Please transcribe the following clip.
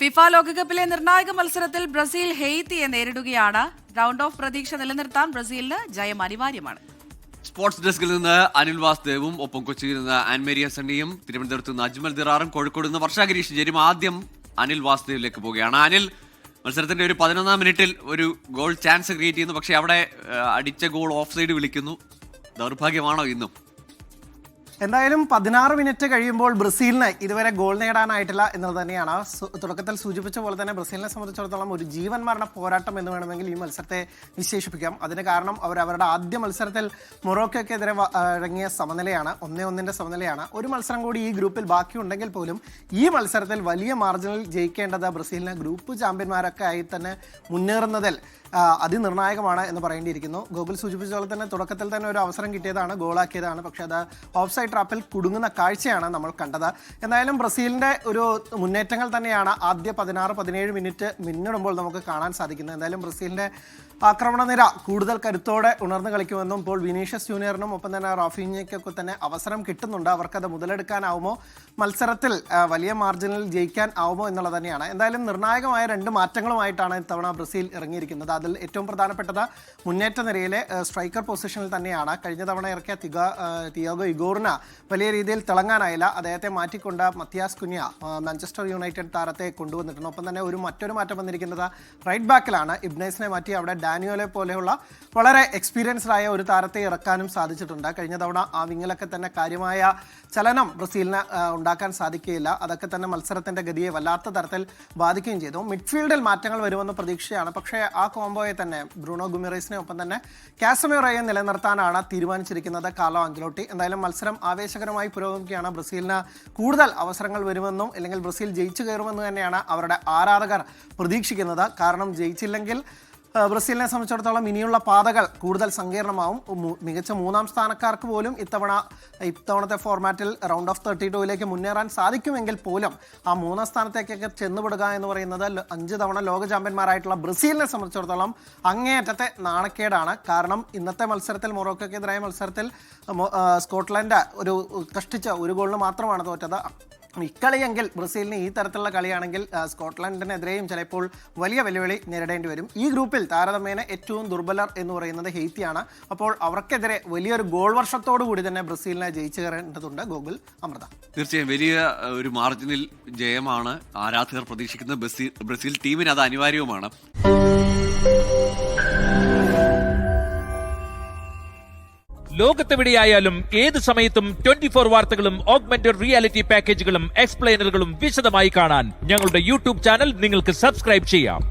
FIFA ലോകകപ്പിലെ നിർണായക മത്സരത്തിൽ ബ്രസീൽ ഹെയ്ത്തിയെ നേരിടുകയാണ്. റൗണ്ട് ഓഫ് പ്രതീക്ഷ നിലനിർത്താൻ ബ്രസീലിന് ജയം അനിവാര്യമാണ്. സ്പോർട്സ് ഡെസ്കിൽ നിന്ന് അനിൽ വാസുദേവും, ഒപ്പം കൊച്ചിയിൽ നിന്ന് ആൻമേരിയ സണ്ണിയും, തിരുവനന്തപുരത്ത് നിന്ന് അജ്മൽ ദിറാറും, കോഴിക്കോട് നിന്ന് വർഷ ഗിരീഷ് ചേരും. ആദ്യം അനിൽ വാസുദേവിലേക്ക് പോവുകയാണ്. അനിൽ, മത്സരത്തിന്റെ ഒരു 11ാം മിനിറ്റിൽ ഒരു ഗോൾ ചാൻസ് ക്രിയേറ്റ് ചെയ്യുന്നു, പക്ഷേ അവിടെ അടിച്ച ഗോൾ ഓഫ് സൈഡ് വിളിക്കുന്നു. ദൗർഭാഗ്യമാണോ ഇന്നും? എന്തായാലും 16 മിനിറ്റ് കഴിയുമ്പോൾ ബ്രസീലിന് ഇതുവരെ ഗോൾ നേടാനായിട്ടില്ല എന്നത് തന്നെയാണ്. തുടക്കത്തിൽ സൂചിപ്പിച്ച പോലെ തന്നെ ബ്രസീലിനെ സംബന്ധിച്ചിടത്തോളം ഒരു ജീവൻ മരണ പോരാട്ടം എന്ന് വേണമെങ്കിൽ ഈ മത്സരത്തെ വിശേഷിപ്പിക്കാം. അതിന് കാരണം അവരുടെ ആദ്യ മത്സരത്തിൽ മൊറോക്കോയ്ക്കെതിരെ ഇറങ്ങിയ സമനിലയാണ്, 1-1 സമനിലയാണ്. ഒരു മത്സരം കൂടി ഈ ഗ്രൂപ്പിൽ ബാക്കിയുണ്ടെങ്കിൽ പോലും ഈ മത്സരത്തിൽ വലിയ മാർജിനിൽ ജയിക്കേണ്ടത് ബ്രസീലിന് ഗ്രൂപ്പ് ചാമ്പ്യന്മാരൊക്കെ ആയി തന്നെ മുന്നേറുന്നതിൽ അതിനിർണായകമാണ് എന്ന് പറയേണ്ടിയിരിക്കുന്നു. ഗോകുൽ സൂചിപ്പിച്ച പോലെ തന്നെ തുടക്കത്തിൽ തന്നെ ഒരു അവസരം കിട്ടിയതാണ്, ഗോളാക്കിയതാണ്. പക്ഷേ അത് ഓഫ് സൈഡ് ട്രാപ്പിൽ കുടുങ്ങുന്ന കാഴ്ചയാണ് നമ്മൾ കണ്ടത്. എന്തായാലും ബ്രസീലിൻ്റെ ഒരു മുന്നേറ്റങ്ങൾ തന്നെയാണ് ആദ്യ 16-17 മിനിറ്റ് പിന്നിടുമ്പോൾ നമുക്ക് കാണാൻ സാധിക്കുന്നത്. എന്തായാലും ബ്രസീലിൻ്റെ ആക്രമണ നിര കൂടുതൽ കരുത്തോടെ ഉണർന്നു കളിക്കുമെന്നും ഇപ്പോൾ വിനീഷ്യസ് ജൂനിയറിനും ഒപ്പം തന്നെ റാഫീഞ്ഞയ്ക്കൊക്കെ തന്നെ അവസരം കിട്ടുന്നുണ്ട്. അവർക്കത് മുതലെടുക്കാനാവുമോ, മത്സരത്തിൽ വലിയ മാർജിനിൽ ജയിക്കാൻ ആവുമോ എന്നുള്ളത് തന്നെയാണ്. എന്തായാലും നിർണായകമായ 2 മാറ്റങ്ങളുമായിട്ടാണ് ഇത്തവണ ബ്രസീൽ ഇറങ്ങിയിരിക്കുന്നത്. അതിൽ ഏറ്റവും പ്രധാനപ്പെട്ടത് മുന്നേറ്റ നിരയിലെ സ്ട്രൈക്കർ പൊസിഷനിൽ തന്നെയാണ്. കഴിഞ്ഞ തവണ ഇറക്കിയ തിയാഗോ ഇഗോറിന് വലിയ രീതിയിൽ തിളങ്ങാനായില്ല. അദ്ദേഹത്തെ മാറ്റിക്കൊണ്ട് മത്തിയാസ് കുഞ്ഞ മാഞ്ചസ്റ്റർ യുണൈറ്റഡ് താരത്തെ കൊണ്ടുവന്നിട്ടുണ്ട്. ഒപ്പം തന്നെ മറ്റൊരു മാറ്റം വന്നിരിക്കുന്നത് റൈറ്റ് ബാക്കിലാണ്. ഇബ്നൈസിനെ മാറ്റി അവിടെ ഡാനിയോലെ പോലെയുള്ള വളരെ എക്സ്പീരിയൻസ്ഡ് ആയ ഒരു താരത്തെ ഇറക്കാനും സാധിച്ചിട്ടുണ്ട്. കഴിഞ്ഞ തവണ ആ വിങ്ങിലൊക്കെ തന്നെ കാര്യമായ ചലനം ബ്രസീലിന് ഉണ്ടാക്കാൻ സാധിക്കുകയില്ല. അതൊക്കെ തന്നെ മത്സരത്തിന്റെ ഗതിയെ വല്ലാത്ത തരത്തിൽ ബാധിക്കുകയും ചെയ്തു. മിഡ്ഫീൽഡിൽ മാറ്റങ്ങൾ വരുമെന്ന പ്രതീക്ഷയാണ്. പക്ഷേ ആ കോംബോയെ തന്നെ ബ്രൂണോ ഗുമിറേസിനെ ഒപ്പം തന്നെ കാസമിറോയെ നിലനിർത്താനാണ് തീരുമാനിച്ചിരിക്കുന്നത് കാർലോ അഞ്ചലോട്ടി. എന്തായാലും മത്സരം ആവേശകരമായി പുരോഗമിക്കുകയാണ്. ബ്രസീലിന് കൂടുതൽ അവസരങ്ങൾ വരുമെന്നും അല്ലെങ്കിൽ ബ്രസീൽ ജയിച്ചു കയറുമെന്ന് തന്നെയാണ് അവരുടെ ആരാധകർ പ്രതീക്ഷിക്കുന്നത്. കാരണം ജയിച്ചില്ലെങ്കിൽ ബ്രസീലിനെ സംബന്ധിച്ചിടത്തോളം ഇനിയുള്ള പാതകൾ കൂടുതൽ സങ്കീർണമാവും. മികച്ച 3ാം സ്ഥാനക്കാർക്ക് പോലും ഇത്തവണത്തെ ഫോർമാറ്റിൽ റൗണ്ട് ഓഫ് 32ലേക്ക് മുന്നേറാൻ സാധിക്കുമെങ്കിൽ പോലും ആ 3ാം സ്ഥാനത്തേക്കൊക്കെ ചെന്നുപെടുക എന്ന് പറയുന്നത് 5 തവണ ലോക ചാമ്പ്യന്മാരായിട്ടുള്ള ബ്രസീലിനെ സംബന്ധിച്ചിടത്തോളം അങ്ങേയറ്റത്തെ നാണക്കേടാണ്. കാരണം ഇന്നത്തെ മത്സരത്തിൽ മൊറോക്കോയ്ക്കെതിരായ മത്സരത്തിൽ സ്കോട്ട്ലൻഡ് കഷ്ടിച്ച ഒരു ഗോളിന് മാത്രമാണ് തോറ്റത്. ഇക്കളിയെങ്കിൽ ബ്രസീലിന് ഈ തരത്തിലുള്ള കളിയാണെങ്കിൽ സ്കോട്ട്ലൻഡിനെതിരെയും ചിലപ്പോൾ വലിയ വെല്ലുവിളി നേരിടേണ്ടി വരും. ഈ ഗ്രൂപ്പിൽ താരതമ്യേന ഏറ്റവും ദുർബലർ എന്ന് പറയുന്നത് ഹെയ്ത്തിയാണ്. അപ്പോൾ അവർക്കെതിരെ വലിയൊരു ഗോൾ വർഷത്തോടു കൂടി തന്നെ ബ്രസീലിനെ ജയിച്ചു കയറേണ്ടതുണ്ട്. ഗോകുൽ, അമൃത. തീർച്ചയായും വലിയ ഒരു മാർജിനിൽ ജയമാണ് ആരാധകർ പ്രതീക്ഷിക്കുന്നത്. ബ്രസീൽ ടീമിന് അത് അനിവാര്യവുമാണ്. ലോകത്തെവിടെയായാലും ഏത് സമയത്തും 24 വാർത്തകളും ഓഗ്മെന്റഡ് റിയാലിറ്റി പാക്കേജുകളും എക്സ്പ്ലെയിനറുകളും വിശദമായി കാണാൻ ഞങ്ങളുടെ യൂട്യൂബ് ചാനൽ നിങ്ങൾക്ക് സബ്സ്ക്രൈബ് ചെയ്യാം.